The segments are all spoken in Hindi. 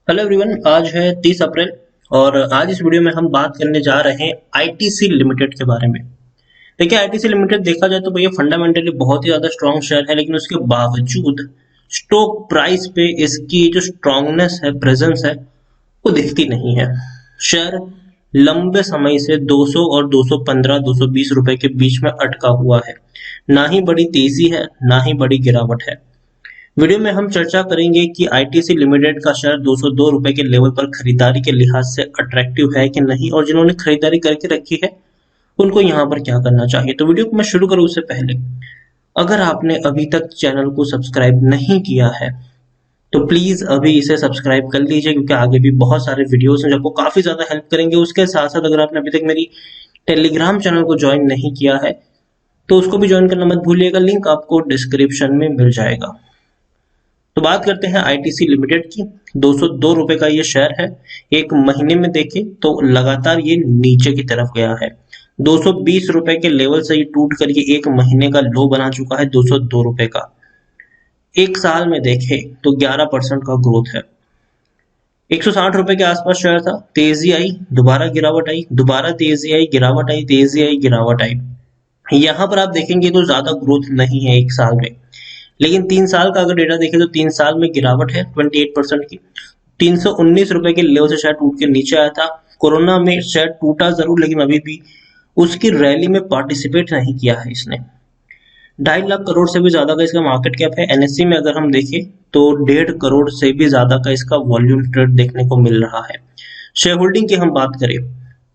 हेलो एवरीवन, आज है 30 अप्रैल और आज इस वीडियो में हम बात करने जा रहे हैं आईटीसी लिमिटेड के बारे में। देखिए, आईटीसी लिमिटेड देखा जाए तो भैया फंडामेंटली बहुत ही ज्यादा स्ट्रांग शेयर है, लेकिन उसके बावजूद स्टॉक प्राइस पे इसकी जो स्ट्रांगनेस है, प्रेजेंस है, वो दिखती नहीं है। शेयर लंबे समय से 200 और 215 220 रुपए के बीच में अटका हुआ है। ना ही बड़ी तेजी है, ना ही बड़ी गिरावट है। वीडियो में हम चर्चा करेंगे कि आईटीसी लिमिटेड का शेयर 202 रुपए के लेवल पर खरीदारी के लिहाज से अट्रैक्टिव है कि नहीं, और जिन्होंने खरीदारी करके रखी है उनको यहाँ पर क्या करना चाहिए। तो वीडियो को मैं शुरू करूँ उससे पहले, अगर आपने अभी तक चैनल को सब्सक्राइब नहीं किया है तो प्लीज अभी इसे सब्सक्राइब कर लीजिए, क्योंकि आगे भी बहुत सारे वीडियोस हैं जो आपको काफी ज्यादा हेल्प करेंगे। उसके साथ साथ अगर आपने अभी तक मेरी टेलीग्राम चैनल को ज्वाइन नहीं किया है तो उसको भी ज्वाइन करना मत भूलिएगा, लिंक आपको डिस्क्रिप्शन में मिल जाएगा। तो बात करते हैं आईटीसी लिमिटेड की। 202 रुपए का ये शेयर है। एक महीने में देखें तो लगातार ये नीचे की तरफ गया है। 220 रुपए के लेवल से ये टूट कर ये एक महीने का लो बना चुका है 202 रुपए का। एक साल में देखें तो 11% का ग्रोथ है। 160 रुपए के आसपास शेयर था, तेजी आई, दोबारा गिरावट आई, दोबारा तेजी आई, गिरावट आई, तेजी आई, गिरावट आई। यहाँ पर आप देखेंगे तो ज्यादा ग्रोथ नहीं है एक साल में, लेकिन 3 साल का अगर डेटा देखें तो 3 साल में गिरावट है 28% की। 319 रुपए के लेवल से शेयर टूट के नीचे आया था। कोरोना में शेयर टूटा जरूर, लेकिन अभी भी उसकी रैली में पार्टिसिपेट नहीं किया है इसने। 2.5 लाख करोड़ से भी ज्यादा का इसका मार्केट कैप है। एनएससी में अगर हम देखें तो 1.5 करोड़ से भी ज्यादा का इसका वॉल्यूम ट्रेड देखने को मिल रहा है। शेयर होल्डिंग की हम बात करें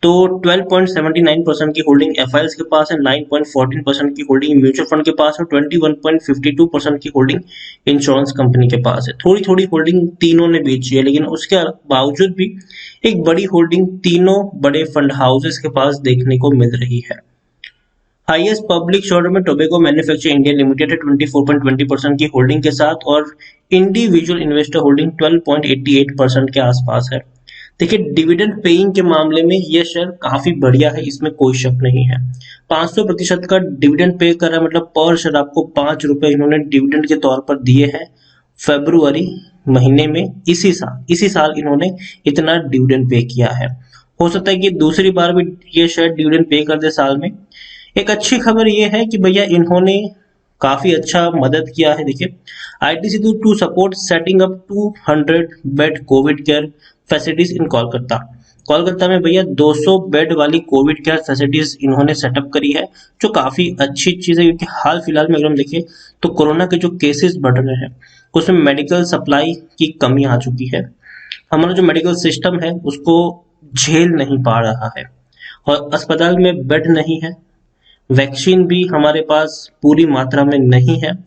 तो 12.79% की होल्डिंग एफआईएल्स के पास है, 9.14% की होल्डिंग म्यूचुअल फंड के पास है, 21.52% की होल्डिंग इंश्योरेंस कंपनी के पास है। थोड़ी थोड़ी होल्डिंग तीनों ने बेची है, लेकिन उसके बावजूद भी एक बड़ी होल्डिंग तीनों बड़े फंड हाउसेस के पास देखने को मिल रही है। हाईएस्ट पब्लिक शेयर में टोबैको मैन्युफैक्चर इंडिया लिमिटेड है 24.20% की होल्डिंग के साथ, और इंडिविजुअल इन्वेस्टर होल्डिंग 12.88% के आसपास है। देखिए, डिविडेंड पेइंग के मामले में ये शेयर काफी बढ़िया है, इसमें कोई शक नहीं है। 500% का डिविडेंड पे कर रहा है, मतलब पर शेयर आपको 5 रुपए इन्होंने डिविडेंड के तौर पर दिए हैं फरवरी महीने में। इसी साल इन्होंने इतना डिविडेंड पे किया है। हो सकता है कि दूसरी बार भी ये शेयर डिविडेंड पे कर दे साल में। एक अच्छी खबर ये है कि भैया इन्होंने काफी अच्छा मदद किया है। देखिए, ITC to support setting up 200 bed covid care facilities in Kolkata. Kolkata में भैया 200 बेड वाली कोविड केयर फैसिलिटीज इन्होंने सेटअप करी है, जो काफी अच्छी चीज है, क्योंकि हाल फिलहाल में अगर हम देखें तो कोरोना के जो केसेस बढ़ रहे हैं उसमें मेडिकल सप्लाई की कमी आ चुकी है। हमारा जो मेडिकल सिस्टम है उसको झेल नहीं पा रहा है, और अस्पताल में बेड नहीं है, वैक्सीन भी हमारे पास पूरी मात्रा में नहीं है,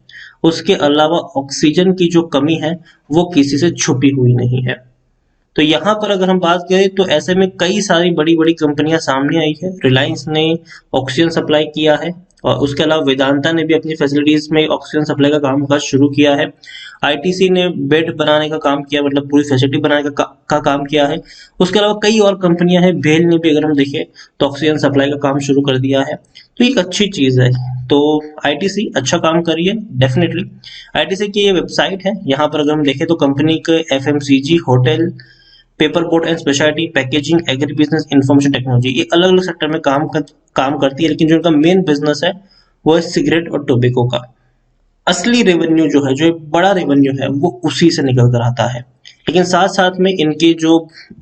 उसके अलावा ऑक्सीजन की जो कमी है वो किसी से छुपी हुई नहीं है। तो यहाँ पर अगर हम बात करें तो ऐसे में कई सारी बड़ी बड़ी कंपनियां सामने आई है। रिलायंस ने ऑक्सीजन सप्लाई किया है, और उसके अलावा वेदांता ने भी अपनी फैसिलिटीज में ऑक्सीजन सप्लाई का काम काज शुरू किया है। आईटीसी ने बेड बनाने का काम किया, मतलब पूरी फैसिलिटी बनाने का काम किया है। उसके अलावा कई और कंपनियां हैं। भेल ने भी अगर हम देखें तो ऑक्सीजन सप्लाई का काम शुरू कर दिया है। तो एक अच्छी चीज है। तो आईटीसी अच्छा काम कर रही है डेफिनेटली। आईटीसी की ये वेबसाइट है, यहाँ पर अगर हम देखें तो कंपनी के FMCG, hotel, paper board and speciality, packaging, agri business, information technology, ये अलग अलग सेक्टर में काम करती है, लेकिन जो इनका मेन बिजनेस है वो है सिगरेट और टोबैको का। असली रेवेन्यू जो है, जो एक बड़ा रेवेन्यू है, वो उसी से निकल कर आता है। लेकिन साथ साथ में इनकी जो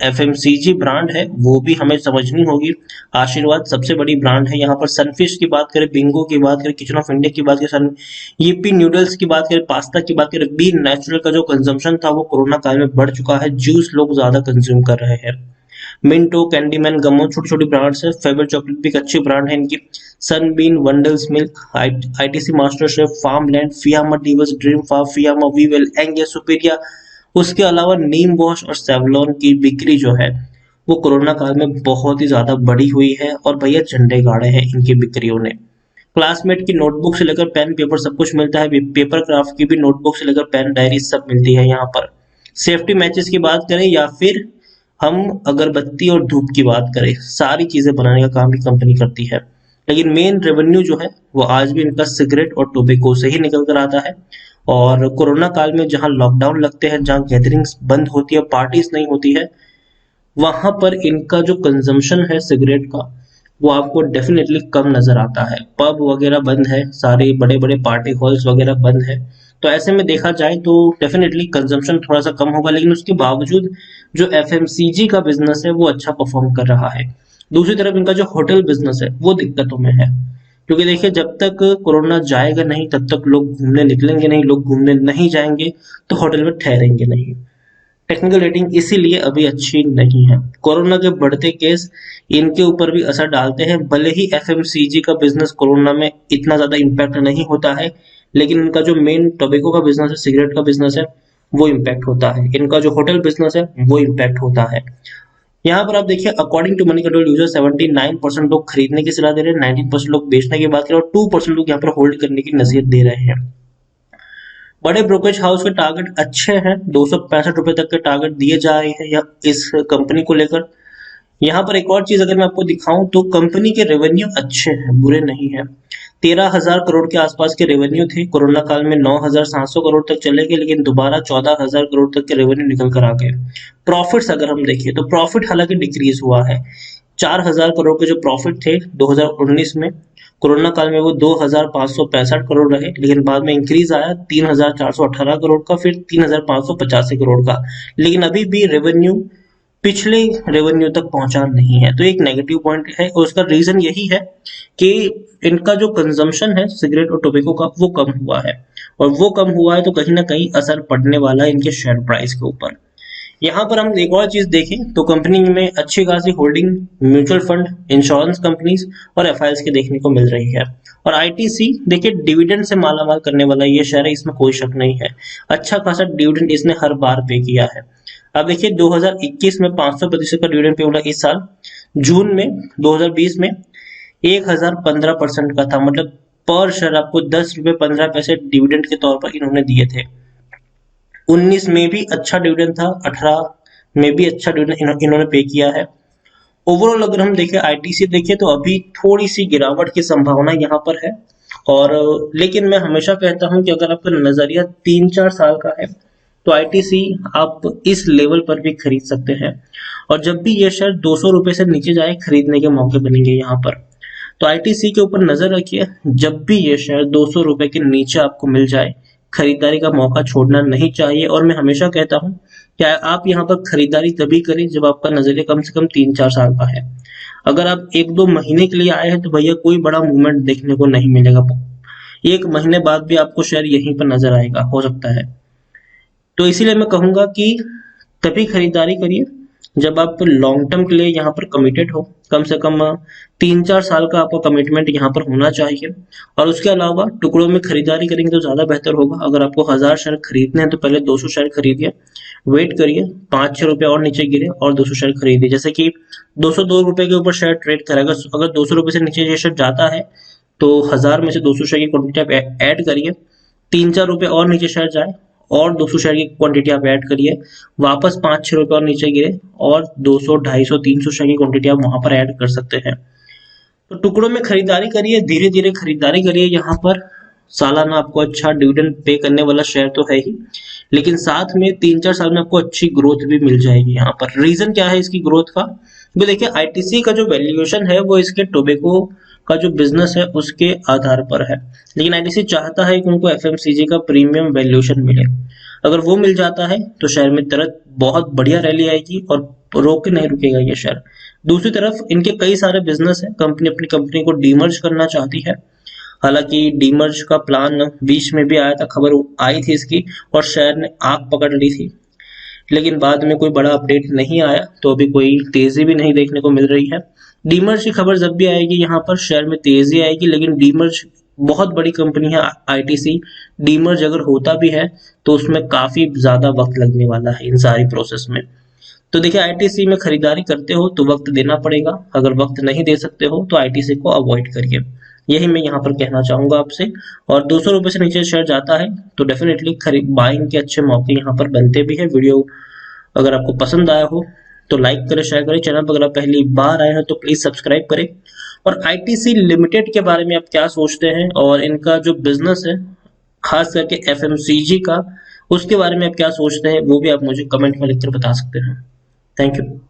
एफएमसीजी ब्रांड है वो भी हमें समझनी होगी। आशीर्वाद सबसे बड़ी ब्रांड है। यहाँ पर सनफिश की बात करें, बिंगो की बात करें, किचन ऑफ इंडिया की बात करें, सन यीपी नूडल्स की बात करें, पास्ता की बात करें, बी नेचुरल का जो कंजम्पशन था वो कोरोना काल में बढ़ चुका है। जूस लोग ज्यादा कंज्यूम कर रहे हैं। मिंटो, कैंडीमैन, गमो, छोटी छोटी ब्रांड्स है। फेबर चॉकलेट भी एक अच्छी ब्रांड है इनकी। Sunbean, Wonderz milk, ITC Master Chef, Farmland, Fiama di Wills, Dream Farm, Fiama Vivel, Engage, Superia. उसके अलावा नीम वॉश और सेवलॉन की बिक्री जो है वो कोरोना काल में बहुत ही ज्यादा बढ़ी हुई है, और भैया झंडे गाड़े हैं इनकी बिक्रियों ने। क्लासमेट की नोटबुक से लेकर पेन पेपर सब कुछ मिलता है। पेपर क्राफ्ट की भी नोटबुक से लेकर पेन डायरी सब मिलती है यहाँ पर। सेफ्टी मैचेस की बात करें या फिर हम अगरबत्ती और धूप की बात करें, सारी चीजें बनाने का काम भी कंपनी करती है। लेकिन मेन रेवेन्यू जो है वो आज भी इनका सिगरेट और टोबैको से ही निकल कर आता है। और कोरोना काल में जहां लॉकडाउन लगते हैं, जहां गैदरिंग्स बंद होती है, पार्टीज नहीं होती है, वहां पर इनका जो कंजम्पशन है सिगरेट का, वो आपको डेफिनेटली कम नजर आता है। पब वगैरह बंद है, सारे बड़े बड़े पार्टी हॉल्स वगैरह बंद है, तो ऐसे में देखा जाए तो डेफिनेटली कंजम्पशन थोड़ा सा कम होगा, लेकिन उसके बावजूद जो एफएमसीजी का बिजनेस है वो अच्छा परफॉर्म कर रहा है। दूसरी तरफ इनका जो होटल बिजनेस है वो दिक्कतों में है, क्योंकि देखिए जब तक कोरोना जाएगा नहीं तब तक लोग घूमने निकलेंगे नहीं, लोग घूमने नहीं जाएंगे तो होटल में ठहरेंगे नहीं। टेक्निकल रेटिंग इसीलिए अभी अच्छी नहीं है। कोरोना के बढ़ते केस इनके ऊपर भी असर डालते हैं, भले ही एफएमसीजी का बिजनेस कोरोना में इतना ज्यादा इम्पैक्ट नहीं होता है, लेकिन इनका जो मेन टोबैको का बिजनेस है, सिगरेट का बिजनेस है, वो इम्पैक्ट होता है। इनका जो होटल बिजनेस है वो इम्पैक्ट होता है। यहाँ पर आप देखिए according to Moneycontrol user 79% लोग खरीदने की सलाह दे रहे हैं, 19% लोग बेचने की बात कर रहे हैं और 2% लोग यहाँ पर होल्ड करने की नसीहत दे रहे हैं। बड़े ब्रोकरेज हाउस के टारगेट अच्छे हैं, 265 रुपए तक के टारगेट दिए जा रहे हैं या इस कंपनी को लेकर। यहाँ पर एक और चीज अगर मैं आपको दिखाऊं तो कंपनी के रेवेन्यू अच्छे हैं, बुरे नहीं है। 13,000 करोड़ के आसपास के रेवेन्यू थे, कोरोना काल में 9,700 करोड़ तक चले गए, लेकिन दोबारा 14,000 करोड़ तक के रेवेन्यू निकल कर आ गए। प्रॉफिट्स अगर हम देखें तो प्रॉफिट हालांकि डिक्रीज हुआ है। 4,000 करोड़ के जो प्रॉफिट थे 2019 में, कोरोना काल में वो 2,565 करोड़ रहे, लेकिन बाद में इंक्रीज आया 3,418 करोड़ का, फिर 3,585 करोड़ का, लेकिन अभी भी रेवेन्यू पिछले रेवेन्यू तक पहुंचा नहीं है। तो एक नेगेटिव पॉइंट है और उसका रीजन यही है कि इनका जो कंजम्पशन है सिगरेट और टोबैको का वो कम हुआ है, और वो कम हुआ है तो कहीं ना कहीं असर पड़ने वाला है इनके शेयर प्राइस के ऊपर। यहाँ पर हम एक और चीज देखें तो कंपनी में अच्छी खासी holding mutual fund, insurance companies और एफआईएस की देखने को मिल रही है। और आईटीसी देखिए डिविडेंड से मालामाल करने वाला ये शेयर है, इसमें कोई शक नहीं है। अच्छा खासा डिविडेंड इसने हर बार पे किया है। अब देखिए 2021 में 500% का डिविडेंड पे हुआ, इस साल जून में 2020 में 1015% का था, मतलब पर शेयर आपको 10 रुपए 15 पैसे डिविडेंड के तौर पर इन्होंने दिए थे। 19 में भी अच्छा डिविडेंड था, 18 में भी अच्छा डिविडेंड इन्होंने पे किया है। ओवरऑल अगर हम देखें आईटीसी देखें तो अभी थोड़ी सी गिरावट की संभावना यहाँ पर है। और लेकिन मैं हमेशा कहता हूं कि अगर आपका नजरिया 3-4 साल का है तो आईटीसी आप इस लेवल पर भी खरीद सकते हैं, और जब भी ये शेयर 200 रुपए से नीचे जाए खरीदने के मौके बनेंगे यहाँ पर। तो आईटीसी के ऊपर नजर रखिए, जब भी ये शेयर 200 रुपए के नीचे आपको मिल जाए खरीदारी का मौका छोड़ना नहीं चाहिए। और मैं हमेशा कहता हूं कि आप यहाँ पर खरीदारी तभी करें जब आपका नजरिया कम से कम 3-4 साल का है। अगर आप 1-2 महीने के लिए आए हैं तो भैया कोई बड़ा मूवमेंट देखने को नहीं मिलेगा, 1 महीने बाद भी आपको शेयर यहीं पर नजर आएगा, हो सकता है। तो इसीलिए मैं कहूंगा कि तभी खरीदारी करिए जब आप लॉन्ग टर्म के लिए यहाँ पर कमिटेड हो, कम से कम 3-4 साल का आपका कमिटमेंट यहाँ पर होना चाहिए। और उसके अलावा टुकड़ों में खरीदारी करेंगे तो ज्यादा बेहतर होगा। अगर आपको 1000 शेयर खरीदने हैं तो पहले 200 शेयर खरीदिए, वेट करिए 5-6 रुपए और नीचे गिरे और 200 शेयर खरीदिए। जैसे कि 202 रुपए के ऊपर शेयर ट्रेड करेगा, अगर 200 रुपए से नीचे ये शेयर जाता है तो 1000 में से 200 शेयर की क्वांटिटी आप ऐड करिए, 3-4 रुपए और नीचे शेयर जाए और 200 शेयर की क्वांटिटी आप ऐड करिए, वापस 5-6 रुपए और नीचे गिरे और 200, 250, 300 शेयर की क्वांटिटी आप वहां पर ऐड कर सकते हैं। तो टुकड़ों में खरीदारी करिए, धीरे धीरे खरीदारी करिए। यहाँ पर सालाना आपको अच्छा डिविडेंड पे करने वाला शेयर तो है ही, लेकिन साथ में 3-4 साल में आपको अच्छी ग्रोथ भी मिल जाएगी। यहाँ पर रीजन क्या है इसकी ग्रोथ का, तो देखिए आईटीसी का जो वैल्यूएशन है वो इसके टोबैको का जो बिजनेस है उसके आधार पर है, लेकिन आईटीसी चाहता है कि उनको एफएमसीजी का प्रीमियम वैल्यूएशन मिले। अगर वो मिल जाता है तो शेयर में तुरंत बहुत बढ़िया रैली आएगी और रोक के नहीं रुकेगा ये शेयर। दूसरी तरफ इनके कई सारे बिजनेस है, कंपनी अपनी कंपनी को डीमर्ज करना चाहती है। हालांकि डीमर्ज का प्लान बीच में भी आया था, खबर आई थी इसकी और शेयर ने आग पकड़ ली थी, लेकिन बाद में कोई बड़ा अपडेट नहीं आया, तो अभी कोई तेजी भी नहीं देखने को मिल रही है। डीमर्ज की खबर जब भी आएगी यहाँ पर शेयर में तेजी आएगी, लेकिन डीमर्ज बहुत बड़ी कंपनी है आईटीसी, डीमर्ज अगर होता भी है तो उसमें काफी ज्यादा वक्त लगने वाला है इन सारी प्रोसेस में। तो देखिए आईटीसी में खरीदारी करते हो तो वक्त देना पड़ेगा, अगर वक्त नहीं दे सकते हो तो आईटीसी को अवॉइड करिए, यही मैं यहाँ पर कहना चाहूंगा आपसे। और 200 रुपए से नीचे शेयर जाता है तो डेफिनेटली खरीद बाइंग के अच्छे मौके यहाँ पर बनते भी है। वीडियो अगर आपको पसंद आया हो तो लाइक करें, शेयर करें। चैनल पर अगर आप पहली बार आए हैं तो प्लीज सब्सक्राइब करें। और आईटीसी लिमिटेड के बारे में आप क्या सोचते हैं और इनका जो बिजनेस है खास करके एफएमसीजी का, उसके बारे में आप क्या सोचते हैं वो भी आप मुझे कमेंट में लिखकर बता सकते हैं। Thank you.